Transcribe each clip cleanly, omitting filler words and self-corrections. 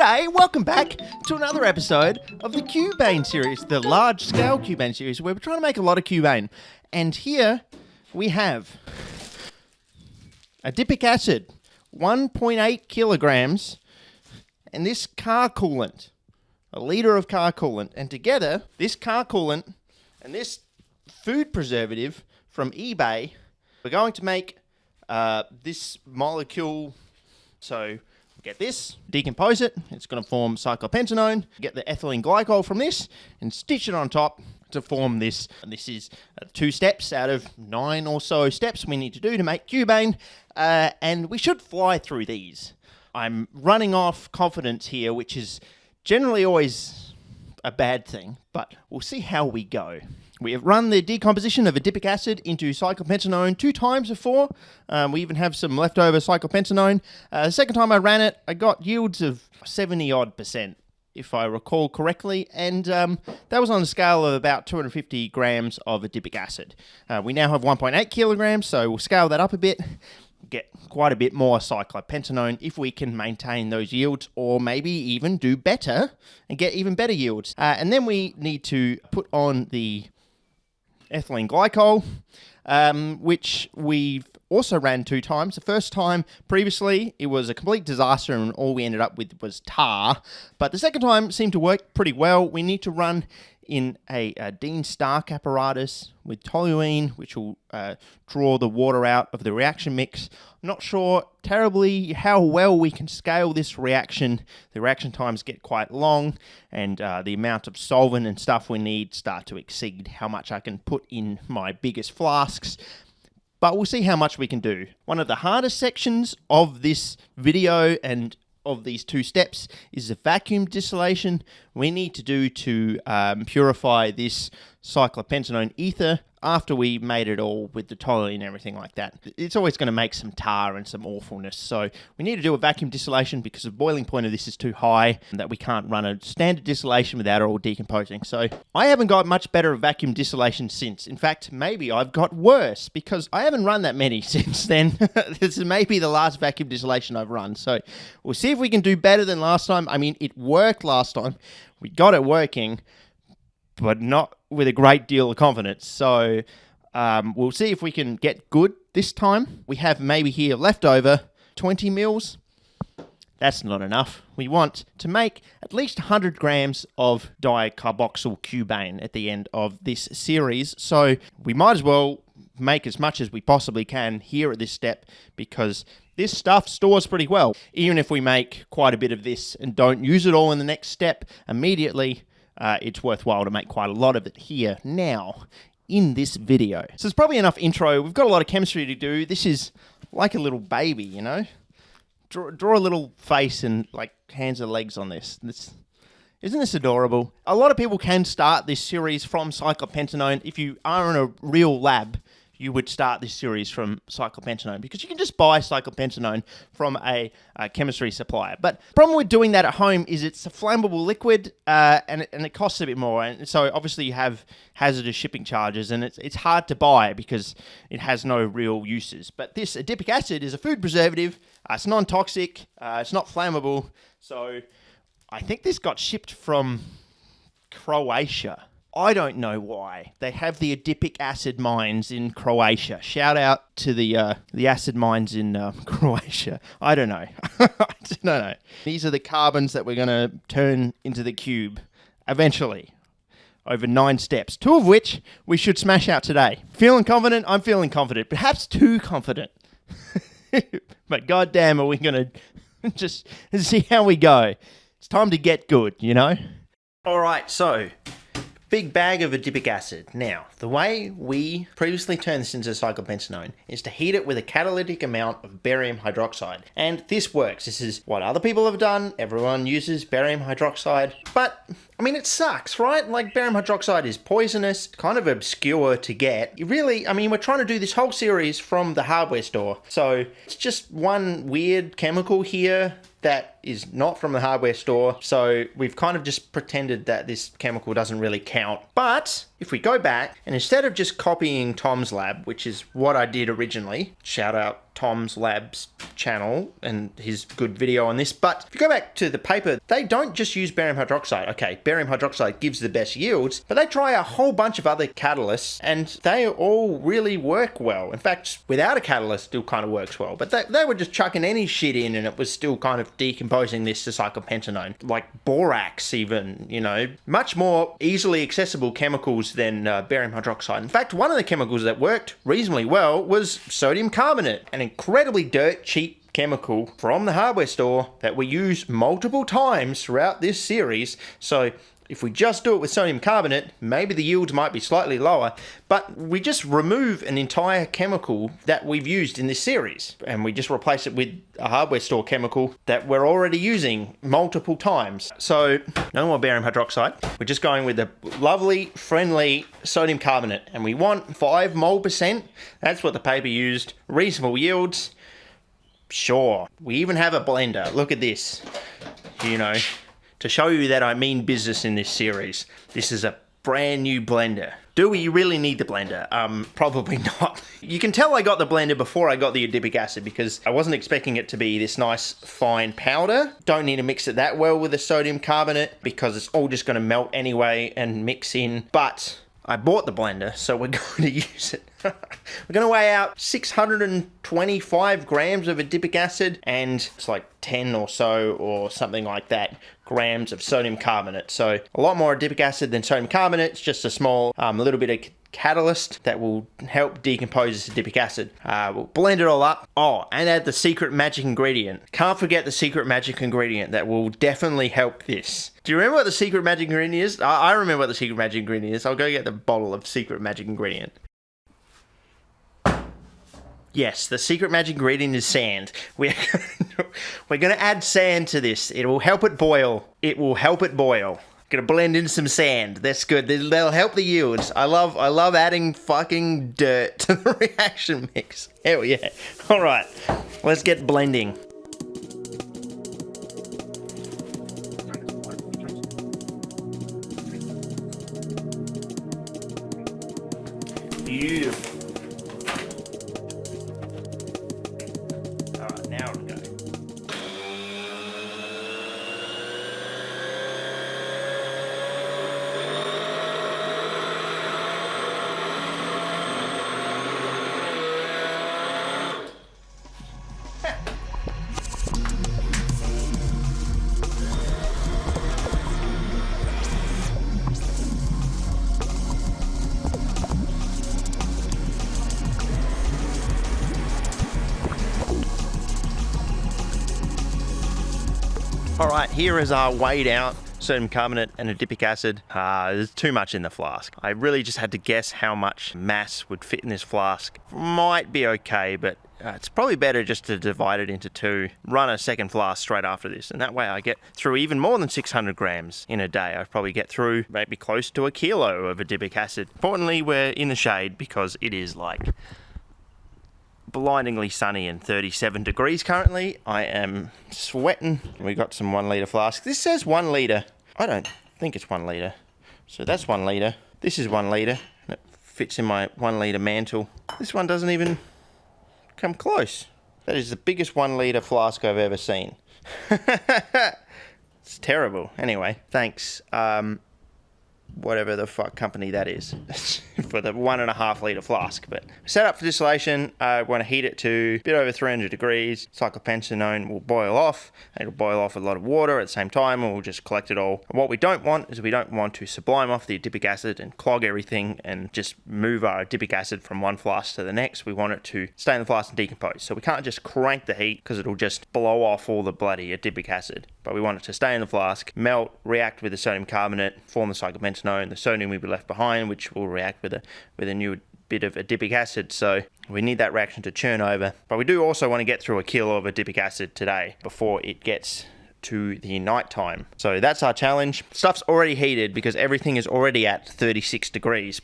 G'day, welcome back to another episode of the Cubane series, the large-scale Cubane series, where we're trying to make a lot of Cubane. And here we have adipic acid, 1.8 kilograms, and this car coolant, a litre of car coolant. And together, this car coolant and this food preservative from eBay, we're going to make this molecule. So get this, decompose it, it's going to form cyclopentanone, get the ethylene glycol from this, and stitch it on top to form this. And this is 2 steps out of 9 or so steps we need to do to make Cubane, and we should fly through these. I'm running off confidence here, which is generally always a bad thing, but we'll see how we go. We have run the decomposition of adipic acid into cyclopentanone 2 times before. We even have some leftover cyclopentanone. The second time I ran it, I got yields of 70-odd%, if I recall correctly, and that was on a scale of about 250 grams of adipic acid. We now have 1.8 kilograms, so we'll scale that up a bit, get quite a bit more cyclopentanone if we can maintain those yields, or maybe even do better and get even better yields. And then we need to put on the ethylene glycol, which we've also ran 2 times. The first time previously, it was a complete disaster and all we ended up with was tar. But the second time seemed to work pretty well. We need to run in a Dean Stark apparatus with toluene, which will draw the water out of the reaction mix. I'm not sure terribly how well we can scale this reaction. The reaction times get quite long, and the amount of solvent and stuff we need start to exceed how much I can put in my biggest flasks. But we'll see how much we can do. One of the hardest sections of this video and of these 2 steps is the vacuum distillation we need to do to purify this cyclopentanone ether after we made it all with the toluene and everything like that. It's always going to make some tar and some awfulness, so we need to do a vacuum distillation because the boiling point of this is too high that we can't run a standard distillation without it all decomposing. So I haven't got much better at vacuum distillation since. In fact, maybe I've got worse because I haven't run that many since then. This is maybe the last vacuum distillation I've run, so we'll see if we can do better than last time. I mean, it worked last time. We got it working, but not with a great deal of confidence. So we'll see if we can get good this time. We have maybe here leftover 20 mils. That's not enough. We want to make at least 100 grams of dicarboxyl cubane at the end of this series. So we might as well make as much as we possibly can here at this step, because this stuff stores pretty well. Even if we make quite a bit of this and don't use it all in the next step immediately, it's worthwhile to make quite a lot of it here now in this video. So there's probably enough intro. We've got a lot of chemistry to do. This is like a little baby, you know? Draw a little face and like hands and legs on this. Isn't this adorable? A lot of people can start this series from cyclopentanone. If you are in a real lab, you would start this series from cyclopentanone because you can just buy cyclopentanone from a chemistry supplier. But the problem with doing that at home is it's a flammable liquid and it costs a bit more. And so obviously you have hazardous shipping charges, and it's hard to buy because it has no real uses. But this adipic acid is a food preservative. It's non-toxic. It's not flammable. So I think this got shipped from Croatia. I don't know why. They have the adipic acid mines in Croatia. Shout out to the acid mines in Croatia. I don't know. I don't know. These are the carbons that we're going to turn into the cube eventually over 9 steps, 2 of which we should smash out today. Feeling confident? I'm feeling confident. Perhaps too confident. But goddamn, are we going to just see how we go? It's time to get good, you know? All right, so big bag of adipic acid. Now, the way we previously turned this into cyclopentanone is to heat it with a catalytic amount of barium hydroxide. And this works. This is what other people have done. Everyone uses barium hydroxide. But, I mean, it sucks, right? Like, barium hydroxide is poisonous, kind of obscure to get. You really, I mean, we're trying to do this whole series from the hardware store. So, it's just one weird chemical here that is not from the hardware store, so we've kind of just pretended that this chemical doesn't really count. But if we go back, and instead of just copying Tom's lab, which is what I did originally, shout out Tom's Labs channel and his good video on this. But if you go back to the paper, they don't just use barium hydroxide. Okay, barium hydroxide gives the best yields, but they try a whole bunch of other catalysts and they all really work well. In fact, without a catalyst, still kind of works well. But they were just chucking any shit in and it was still kind of decomposing this to cyclopentanone. Like borax even, you know, much more easily accessible chemicals than barium hydroxide. In fact, one of the chemicals that worked reasonably well was sodium carbonate, an incredibly dirt cheap chemical from the hardware store that we use multiple times throughout this series. So if we just do it with sodium carbonate, maybe the yields might be slightly lower, but we just remove an entire chemical that we've used in this series and we just replace it with a hardware store chemical that we're already using multiple times. So no more barium hydroxide. We're just going with the lovely, friendly sodium carbonate, and we want 5 mol%. That's what the paper used. Reasonable yields. Sure. We even have a blender. Look at this. You know, to show you that I mean business in this series. This is a brand new blender. Do we really need the blender? Probably not. You can tell I got the blender before I got the adipic acid because I wasn't expecting it to be this nice fine powder. Don't need to mix it that well with the sodium carbonate because it's all just going to melt anyway and mix in. But I bought the blender, so we're going to use it. We're going to weigh out 625 grams of adipic acid and it's like 10 or so or something like that grams of sodium carbonate. So a lot more adipic acid than sodium carbonate. It's just a small little bit of catalyst that will help decompose this adipic acid. We'll blend it all up. Oh, and add the secret magic ingredient. Can't forget the secret magic ingredient that will definitely help this. Do you remember what the secret magic ingredient is? I remember what the secret magic ingredient is. I'll go get the bottle of secret magic ingredient. Yes, the secret magic ingredient is sand. We're going to add sand to this. It will help it boil. It will help it boil. Gonna blend in some sand. That's good. They'll help the yields. I love adding fucking dirt to the reaction mix. Hell yeah. All right, let's get blending. Beautiful. All right, now we go. All right, here is our weighed out sodium carbonate and adipic acid. There's too much in the flask. I really just had to guess how much mass would fit in this flask. Might be okay, but it's probably better just to divide it into two. Run a second flask straight after this, and that way I get through even more than 600 grams in a day. I probably get through maybe close to 1 kilo of adipic acid. Importantly, we're in the shade because it is like blindingly sunny and 37 degrees currently. I am sweating. We got some 1 litre flask. This says 1 litre. I don't think it's 1 litre. So that's 1 litre. This is 1 litre. It fits in my 1 litre mantle. This one doesn't even come close. That is the biggest 1 litre flask I've ever seen. It's terrible. Anyway, thanks. Whatever the fuck company that is for the 1.5 litre flask. But set up for distillation. I want to heat it to a bit over 300 degrees. Cyclopentanone will boil off. It'll boil off with a lot of water at the same time, and we'll just collect it all. And what we don't want is we don't want to sublime off the adipic acid and clog everything and just move our adipic acid from one flask to the next. We want it to stay in the flask and decompose. So we can't just crank the heat because it'll just blow off all the bloody adipic acid. But we want it to stay in the flask, melt, react with the sodium carbonate, form the cyclopentanone. The sodium will be left behind, which will react with a new bit of adipic acid. So we need that reaction to churn over. But we do also want to get through 1 kilo of adipic acid today before it gets to the night time. So that's our challenge. Stuff's already heated because everything is already at 36 degrees.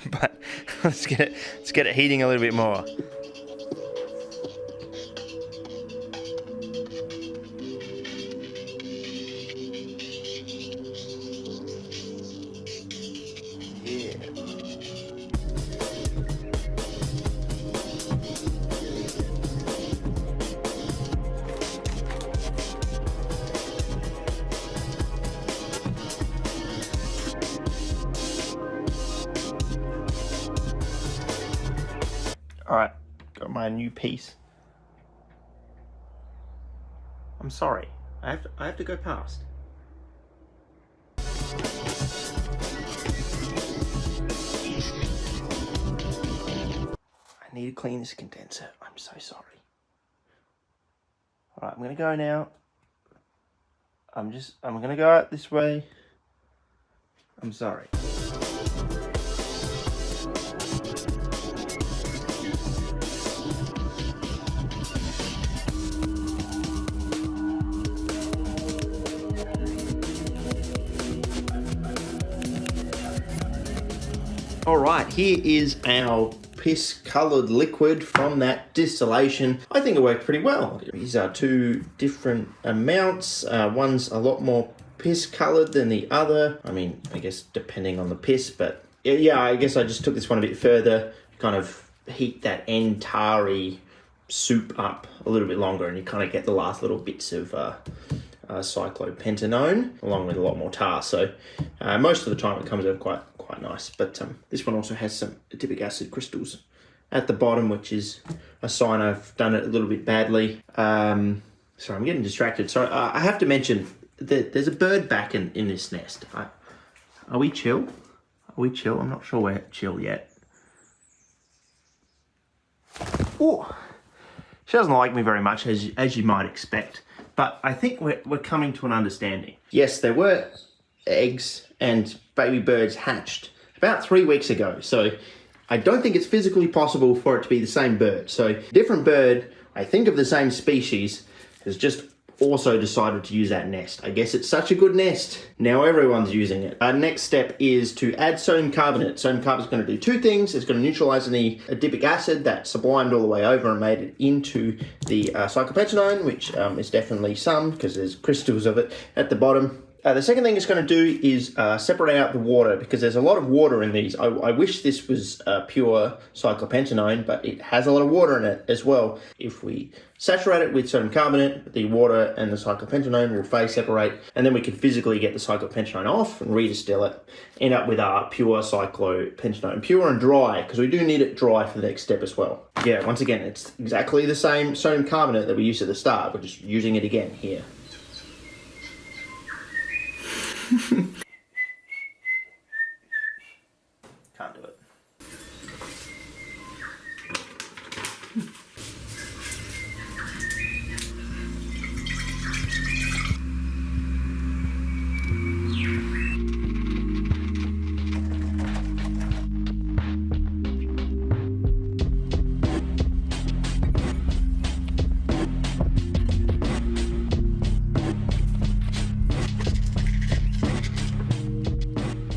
But let's get it heating a little bit more. my new piece. I'm sorry. I have to go past. I need to clean this condenser. I'm so sorry. All right, I'm gonna go now. I'm gonna go out this way. I'm sorry. All right, here is our piss coloured liquid from that distillation. I think it worked pretty well. These are two different amounts. One's a lot more piss coloured than the other. I mean, I guess depending on the piss, but yeah, I guess I just took this one a bit further, kind of heat that end tarry soup up a little bit longer, and you kind of get the last little bits of cyclopentanone along with a lot more tar. So most of the time it comes out quite nice, but this one also has some adipic acid crystals at the bottom, which is a sign I've done it a little bit badly. Sorry, I'm getting distracted. So I have to mention that there's a bird back in this nest. Are we chill? Are we chill? I'm not sure we're chill yet. Oh, she doesn't like me very much, as you might expect, but I think we're coming to an understanding. Yes, there were eggs and baby birds hatched about 3 weeks ago, so I don't think it's physically possible for it to be the same bird. So different bird, I think of the same species, has just also decided to use that nest. I guess it's such a good nest, now everyone's using it. Our next step is to add sodium carbonate. Sodium carbonate is going to do two things. It's going to neutralize any adipic acid that sublimed all the way over and made it into the cyclopentanone, which is definitely some, because there's crystals of it at the bottom. The second thing it's going to do is separate out the water, because there's a lot of water in these. I wish this was pure cyclopentanone, but it has a lot of water in it as well. If we saturate it with sodium carbonate, the water and the cyclopentanone will phase separate, and then we can physically get the cyclopentanone off and redistill it, end up with our pure cyclopentanone, pure and dry, because we do need it dry for the next step as well. Yeah, once again, it's exactly the same sodium carbonate that we used at the start. We're just using it again here. Can't do it.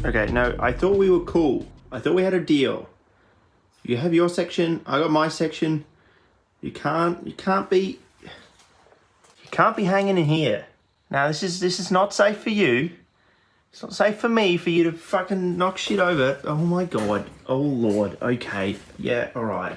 Okay, no, I thought we were cool. I thought we had a deal. You have your section, I got my section. You can't be hanging in here. Now this is not safe for you. It's not safe for me for you to fucking knock shit over. Oh my god. Oh lord. Okay. Yeah, alright.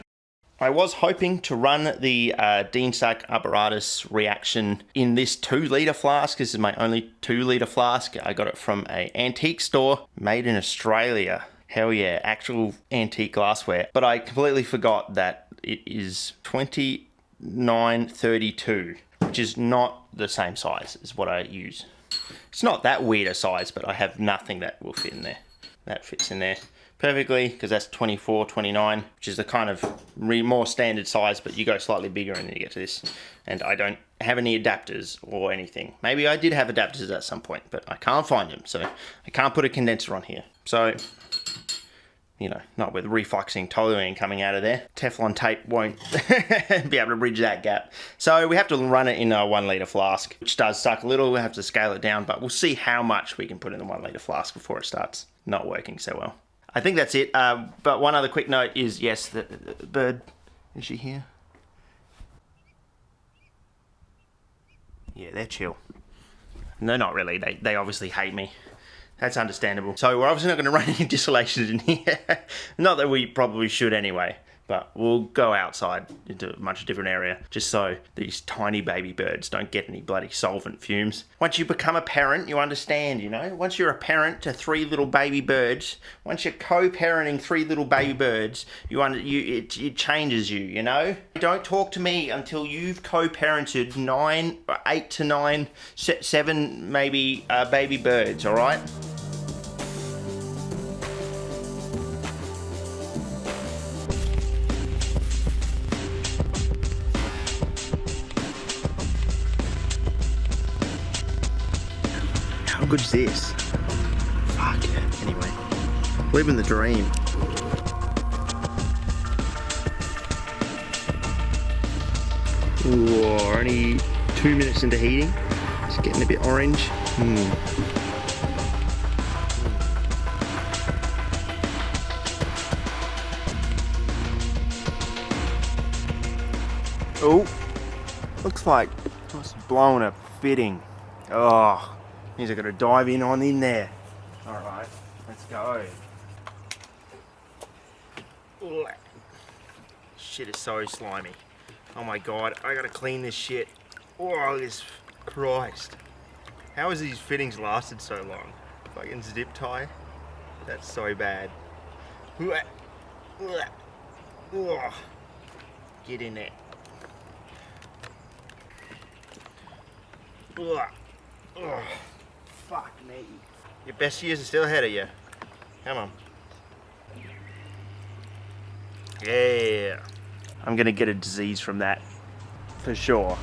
I was hoping to run the Deansack apparatus reaction in this 2-litre flask. This is my only 2-litre flask. I got it from an antique store made in Australia. Hell yeah, actual antique glassware. But I completely forgot that it is 2932, which is not the same size as what I use. It's not that weird a size, but I have nothing that will fit in there. That fits in there perfectly, because that's 24-29, which is the kind of more standard size, but you go slightly bigger and then you get to this. And I don't have any adapters or anything. Maybe I did have adapters at some point, but I can't find them, so I can't put a condenser on here. So, you know, not with refluxing toluene coming out of there. Teflon tape won't be able to bridge that gap. So we have to run it in a 1-litre flask, which does suck a little. We'll have to scale it down, but we'll see how much we can put in the 1-litre flask before it starts not working so well. I think that's it, but one other quick note is, yes, the bird, is she here? Yeah, they're chill. No, not really, they obviously hate me. That's understandable. So we're obviously not going to run any distillations in here. Not that we probably should anyway, But we'll go outside into a much different area just so these tiny baby birds don't get any bloody solvent fumes. Once you become a parent, you understand, you know? Once you're a parent to 3 little baby birds, once you're co-parenting 3 little baby birds, it changes you, you know? Don't talk to me until you've co-parented 8 to 9, 7 maybe baby birds, all right? How good's this? Fuck yeah. Anyway, living the dream. Ooh, only 2 minutes into heating. It's getting a bit orange. Oh, looks like it's blowing a fitting. Oh. Means I've got to dive in there. Alright, let's go. Ooh. Shit is so slimy. Oh my god, I gotta clean this shit. Oh, this Christ. How has these fittings lasted so long? Fucking zip tie? That's so bad. Oh. Get in there. Oh. Fuck me. Your best years are still ahead of you. Come on. Yeah. I'm gonna get a disease from that. For sure.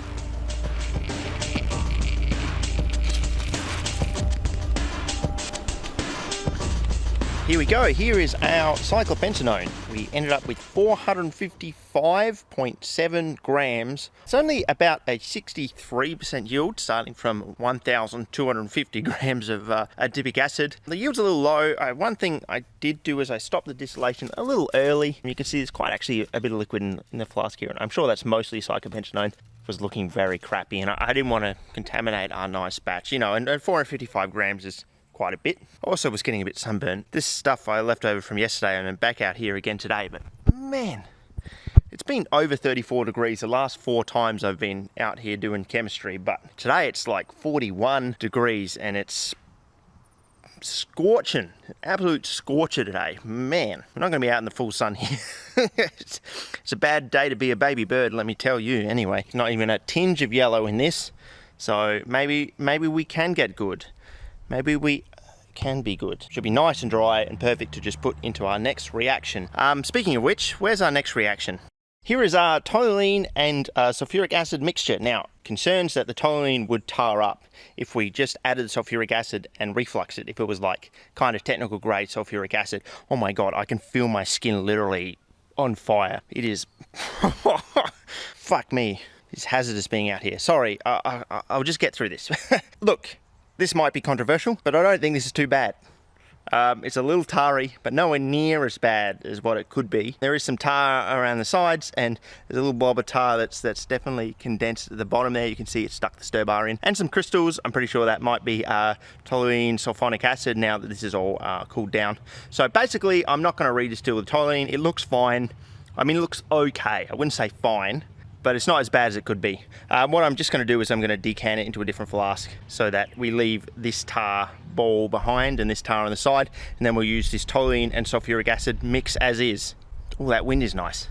Here we go. Here is our cyclopentanone. We ended up with 455.7 grams. It's only about a 63% yield, starting from 1,250 grams of adipic acid. The yield's a little low. One thing I did do is I stopped the distillation a little early. You can see there's quite actually a bit of liquid in the flask here, and I'm sure that's mostly cyclopentanone. It was looking very crappy, and I didn't want to contaminate our nice batch, you know, and 455 grams is quite a bit. I also was getting a bit sunburned. This stuff I left over from yesterday and I'm back out here again today, but man, it's been over 34 degrees the last 4 times I've been out here doing chemistry, but today it's like 41 degrees and it's scorching, absolute scorcher today. Man, we're not going to be out in the full sun here. It's a bad day to be a baby bird, let me tell you. Anyway, not even a tinge of yellow in this, so maybe we can get good. Maybe we can be good. Should be nice and dry and perfect to just put into our next reaction. Speaking of which, where's our next reaction? Here is our toluene and sulfuric acid mixture. Now, concerns that the toluene would tar up if we just added sulfuric acid and reflux it, if it was like kind of technical grade sulfuric acid. Oh my god, I can feel my skin literally on fire. It is... Fuck me. It's hazardous being out here. Sorry, I'll just get through this. Look. This might be controversial, but I don't think this is too bad. It's a little tarry, but nowhere near as bad as what it could be. There is some tar around the sides, and there's a little blob of tar that's definitely condensed at the bottom there. You can see it stuck the stir bar in. And some crystals. I'm pretty sure that might be toluene sulfonic acid now that this is all cooled down. So basically, I'm not going to redistill the toluene. It looks fine. I mean, it looks okay. I wouldn't say fine, but it's not as bad as it could be. What I'm just going to do is I'm going to decant it into a different flask so that we leave this tar ball behind and this tar on the side, and then we'll use this toluene and sulfuric acid mix as is. Oh, that wind is nice.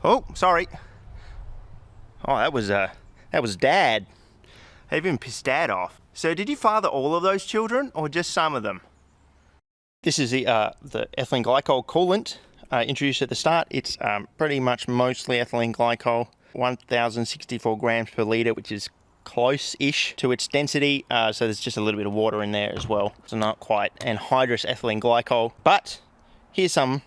Oh, sorry. Oh, that was Dad. I even pissed Dad off. So did you father all of those children or just some of them? This is the ethylene glycol coolant. Introduced at the start. It's pretty much mostly ethylene glycol, 1,064 grams per litre, which is close-ish to its density, so there's just a little bit of water in there as well. So not quite anhydrous ethylene glycol, but here's some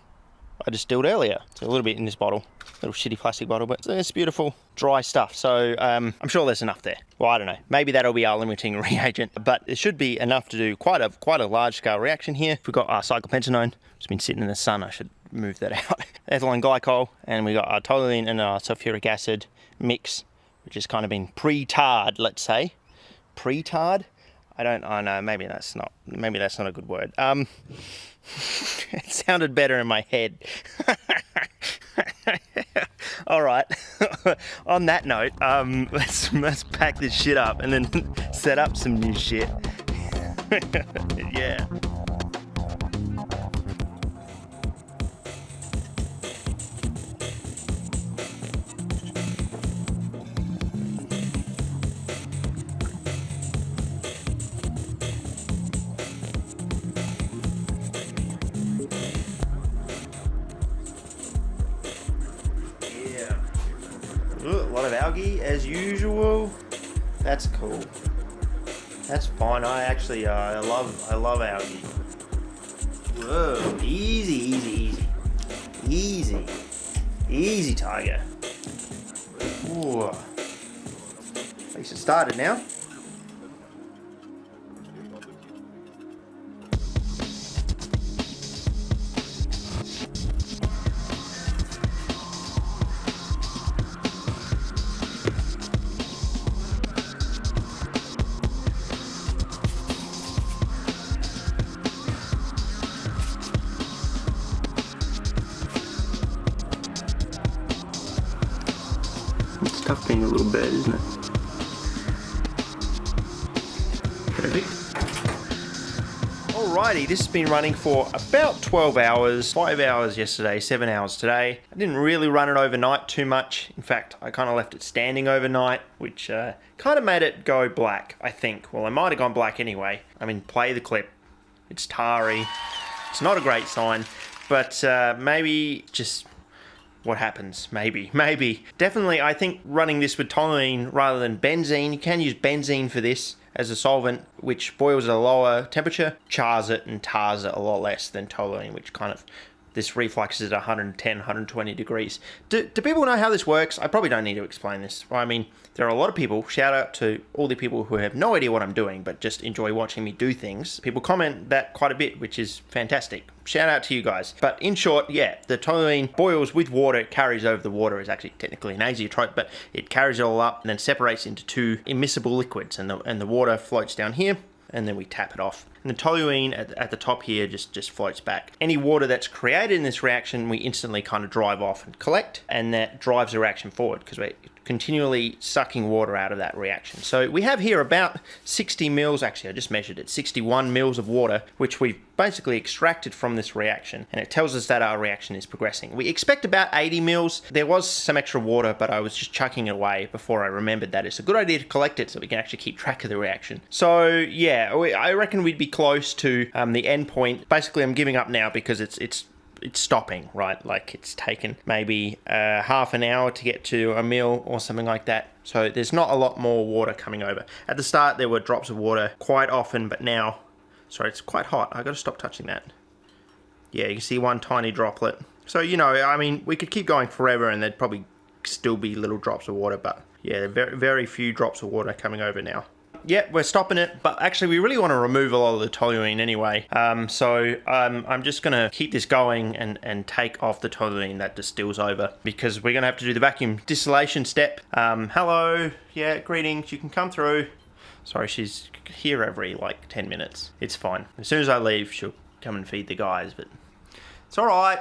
I distilled earlier. So a little bit in this bottle, little shitty plastic bottle, but it's beautiful dry stuff. So I'm sure there's enough there. Well, I don't know. Maybe that'll be our limiting reagent, but it should be enough to do quite a large-scale reaction here. We've got our cyclopentanone. It's been sitting in the sun. I should move that out. Ethylene glycol, and we got our toluene and our sulfuric acid mix, which has kind of been pre-tarred, let's say. Pre-tarred? I know, maybe that's not a good word. It sounded better in my head. All right. On that note, let's pack this shit up and then set up some new shit. Yeah. Ooh, a lot of algae as usual. That's cool. That's fine. I love algae. Whoa, easy, tiger. Ooh. At least it started now. It's tough being a little bird, isn't it? Perfect. Alrighty, this has been running for about 12 hours, 5 hours yesterday, 7 hours today. I didn't really run it overnight too much. In fact, I kind of left it standing overnight, which kind of made it go black, I think. Well, it might have gone black anyway. I mean, play the clip. It's tarry. It's not a great sign, but maybe just... what happens? Maybe. Definitely, I think running this with toluene rather than benzene. You can use benzene for this as a solvent, which boils at a lower temperature, chars it and tars it a lot less than toluene, which kind of, this reflux is at 110, 120 degrees. Do people know how this works? I probably don't need to explain this. I mean, there are a lot of people, shout out to all the people who have no idea what I'm doing, but just enjoy watching me do things. People comment that quite a bit, which is fantastic. Shout out to you guys. But in short, yeah, the toluene boils with water, it carries over the water, is actually technically an azeotrope, but it carries it all up and then separates into two immiscible liquids, and the water floats down here, and then we tap it off. And the toluene at the top here just floats back. Any water that's created in this reaction, we instantly kind of drive off and collect, and that drives the reaction forward because we're continually sucking water out of that reaction. So we have here about 60 mils, actually I just measured it, 61 mils of water, which we've basically extracted from this reaction, and it tells us that our reaction is progressing. We expect about 80 mils. There was some extra water, but I was just chucking it away before I remembered that it's a good idea to collect it so we can actually keep track of the reaction. So yeah, I reckon we'd be close to the end point. Basically, I'm giving up now because it's stopping, right? Like it's taken maybe half an hour to get to a mil or something like that. So there's not a lot more water coming over. At the start, there were drops of water quite often, but now, sorry, it's quite hot. I got to stop touching that. Yeah, you can see one tiny droplet. So, you know, I mean, we could keep going forever and there'd probably still be little drops of water, but yeah, very, very few drops of water coming over now. Yeah, we're stopping it, but actually we really want to remove a lot of the toluene anyway. So I'm just going to keep this going and take off the toluene that distills over, because we're going to have to do the vacuum distillation step. Hello, yeah, greetings, you can come through. Sorry, she's here every like 10 minutes. It's fine. As soon as I leave, she'll come and feed the guys, but it's all right.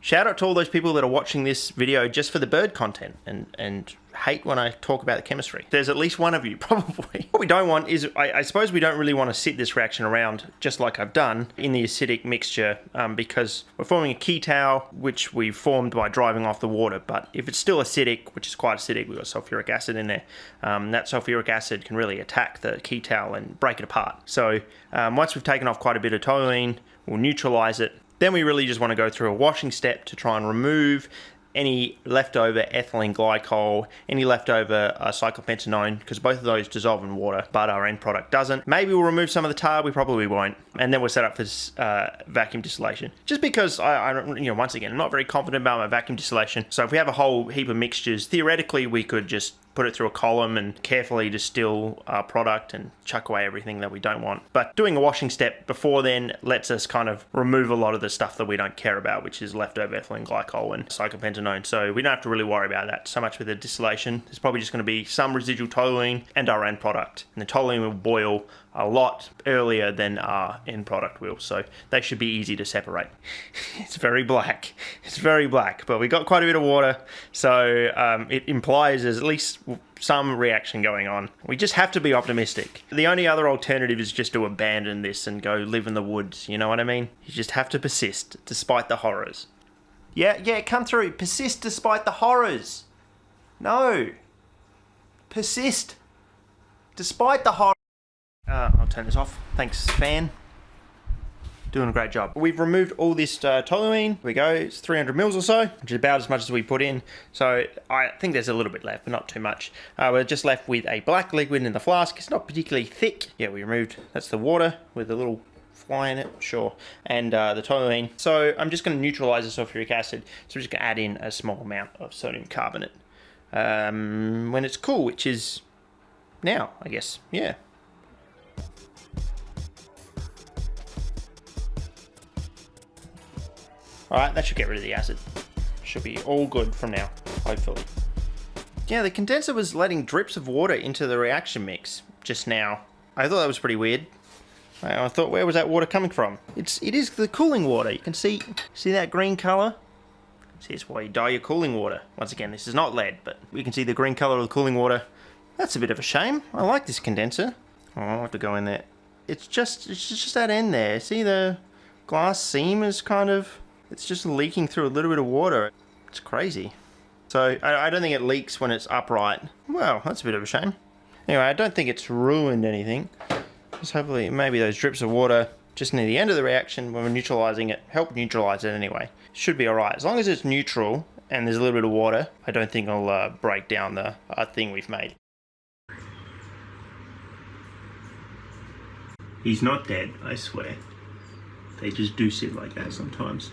Shout out to all those people that are watching this video just for the bird content and hate when I talk about the chemistry. There's at least one of you, probably. What we don't want is, I suppose we don't really want to sit this reaction around, just like I've done, in the acidic mixture, because we're forming a ketal, which we've formed by driving off the water. But if it's still acidic, which is quite acidic, we've got sulfuric acid in there, that sulfuric acid can really attack the ketal and break it apart. So once we've taken off quite a bit of toluene, we'll neutralize it. Then we really just want to go through a washing step to try and remove any leftover ethylene glycol, any leftover cyclopentanone, because both of those dissolve in water, but our end product doesn't. Maybe we'll remove some of the tar, we probably won't. And then we'll set up for this vacuum distillation. Just because I don't, once again, I'm not very confident about my vacuum distillation. So if we have a whole heap of mixtures, theoretically we could just put it through a column and carefully distill our product and chuck away everything that we don't want. But doing a washing step before then lets us kind of remove a lot of the stuff that we don't care about, which is leftover ethylene glycol and cyclopentanone. So we don't have to really worry about that so much with the distillation. There's probably just going to be some residual toluene and our end product. And the toluene will boil a lot earlier than our end product will, so they should be easy to separate. It's very black. It's very black, but we got quite a bit of water, so it implies there's at least some reaction going on. We just have to be optimistic. The only other alternative is just to abandon this and go live in the woods, you know what I mean? You just have to persist despite the horrors. Yeah, come through. Persist despite the horrors. No. Persist despite the horrors. I'll turn this off. Thanks, fan. Doing a great job. We've removed all this toluene. Here we go. It's 300 mils or so, which is about as much as we put in. So I think there's a little bit left, but not too much. We're just left with a black liquid in the flask. It's not particularly thick. Yeah, we removed, that's the water with a little fly in it, sure, and the toluene. So I'm just going to neutralize the sulfuric acid. So we're just going to add in a small amount of sodium carbonate when it's cool, which is now, I guess. Yeah. Alright, that should get rid of the acid. Should be all good from now, hopefully. Yeah, the condenser was letting drips of water into the reaction mix just now. I thought that was pretty weird. I thought, where was that water coming from? It is the cooling water. You can see that green colour? See, it's why you dye your cooling water. Once again, this is not lead, but we can see the green colour of the cooling water. That's a bit of a shame. I like this condenser. Oh, I'll have to go in there. It's just that end there. See the glass seam is kind of... It's just leaking through a little bit of water. It's crazy. So I don't think it leaks when it's upright. Well, that's a bit of a shame. Anyway, I don't think it's ruined anything. Just hopefully maybe those drips of water just near the end of the reaction when we're neutralizing it help neutralize it anyway. Should be alright. As long as it's neutral and there's a little bit of water, I don't think it'll break down the thing we've made. He's not dead, I swear. They just do sit like that sometimes.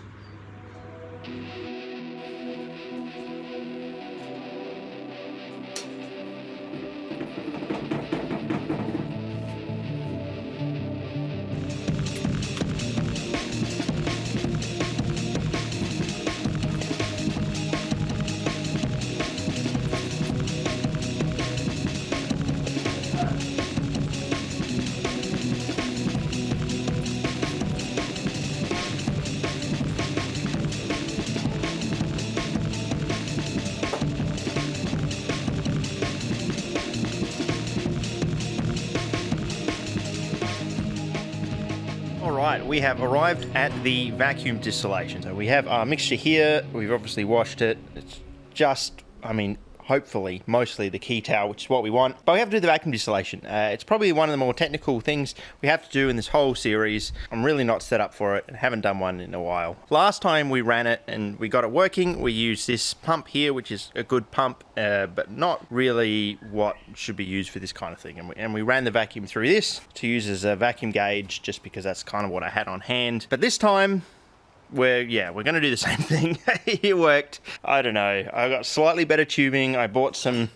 Alright, we have arrived at the vacuum distillation. So we have our mixture here. We've obviously washed it. It's just, I mean, hopefully, mostly the Ketal, which is what we want. But we have to do the vacuum distillation. It's probably one of the more technical things we have to do in this whole series. I'm really not set up for it and haven't done one in a while. Last time we ran it and we got it working, we used this pump here, which is a good pump, but not really what should be used for this kind of thing. And we ran the vacuum through this to use as a vacuum gauge, just because that's kind of what I had on hand. But this time, we're going to do the same thing. It worked. I don't know. I got slightly better tubing. I bought some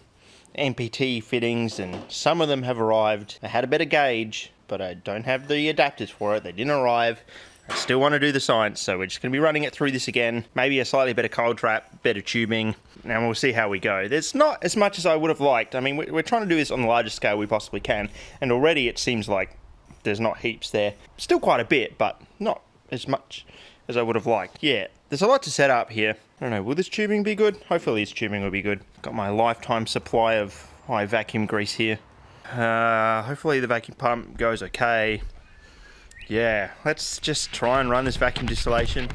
MPT fittings and some of them have arrived. I had a better gauge, but I don't have the adapters for it. They didn't arrive. I still want to do the science, so we're just going to be running it through this again. Maybe a slightly better cold trap, better tubing, and we'll see how we go. There's not as much as I would have liked. I mean, we're trying to do this on the largest scale we possibly can, and already it seems like there's not heaps there. Still quite a bit, but not as much as I would have liked. Yeah, there's a lot to set up here. I don't know, will this tubing be good? Hopefully this tubing will be good. Got my lifetime supply of high vacuum grease here. Hopefully the vacuum pump goes okay. Yeah, let's just try and run this vacuum distillation.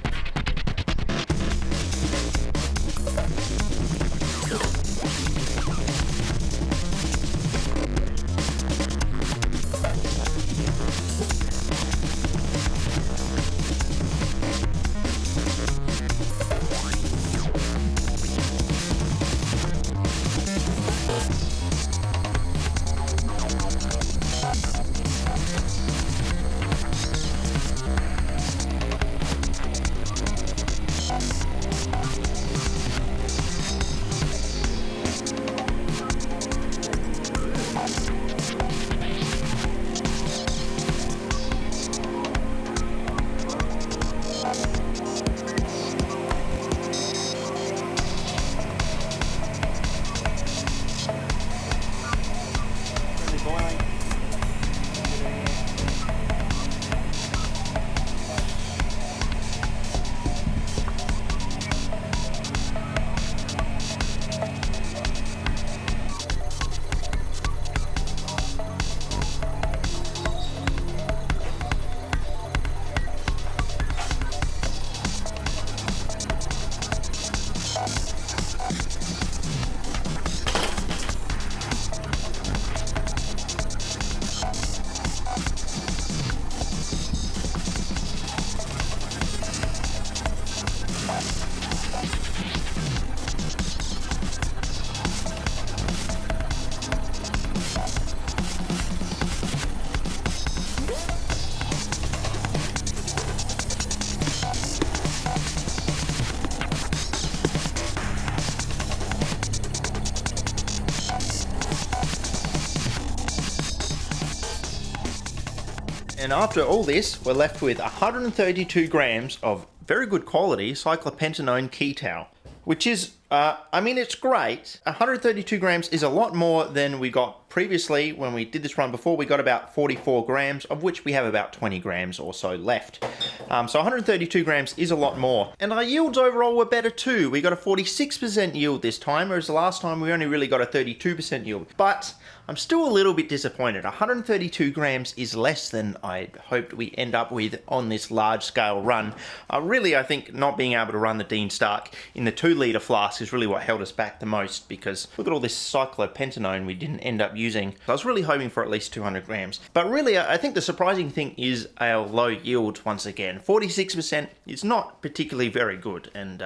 And after all this, we're left with 132 grams of very good quality cyclopentanone Ketal, which is, I mean, it's great. 132 grams is a lot more than we got previously. When we did this run before, we got about 44 grams, of which we have about 20 grams or so left. So 132 grams is a lot more. And our yields overall were better too. We got a 46% yield this time, whereas the last time we only really got a 32% yield. But I'm still a little bit disappointed. 132 grams is less than I hoped we end up with on this large scale run. Really, I think not being able to run the Dean Stark in the 2-litre flask is really what held us back the most, because look at all this cyclopentanone we didn't end up using. I was really hoping for at least 200 grams. But really, I think the surprising thing is our low yield once again. 46% is not particularly very good. And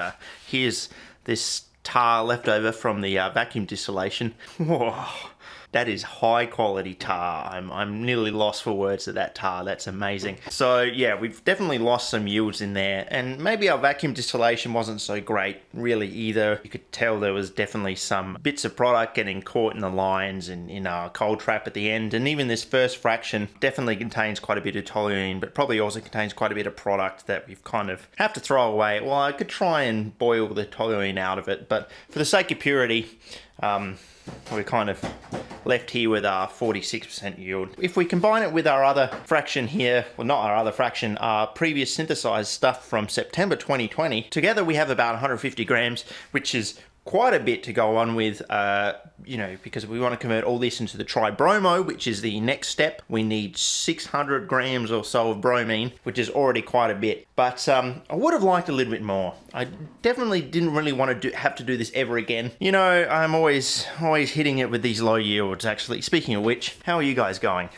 here's this tar left over from the vacuum distillation. Whoa. That is high quality tar. I'm nearly lost for words at that tar. That's amazing. So yeah, we've definitely lost some yields in there, and maybe our vacuum distillation wasn't so great really either. You could tell there was definitely some bits of product getting caught in the lines and in our cold trap at the end. And even this first fraction definitely contains quite a bit of toluene, but probably also contains quite a bit of product that we've kind of have to throw away. Well, I could try and boil the toluene out of it, but for the sake of purity, we're kind of left here with our 46% yield. If we combine it with our other fraction here, well, not our other fraction, our previous synthesized stuff from September 2020, together we have about 150 grams, which is quite a bit to go on with, you know, because we want to convert all this into the tribromo, which is the next step. We need 600 grams or so of bromine, which is already quite a bit. But I would have liked a little bit more. I definitely didn't really want to have to do this ever again. You know, I'm always hitting it with these low yields, actually. Speaking of which, how are you guys going?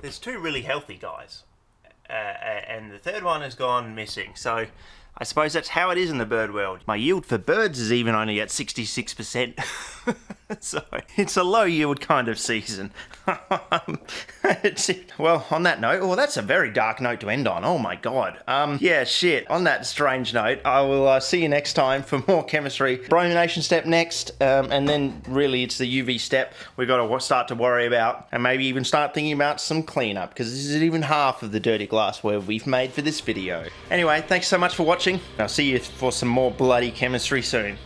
There's 2 really healthy guys, and the third one has gone missing. So I suppose that's how it is in the bird world. My yield for birds is even only at 66%. So it's a low yield kind of season. Well, on that note, oh, that's a very dark note to end on. Oh my God. Yeah, shit. On that strange note, I will see you next time for more chemistry. Bromination step next, and then really it's the UV step we've got to start to worry about, and maybe even start thinking about some cleanup, because this is even half of the dirty glassware we've made for this video. Anyway, thanks so much for watching. I'll see you for some more bloody chemistry soon.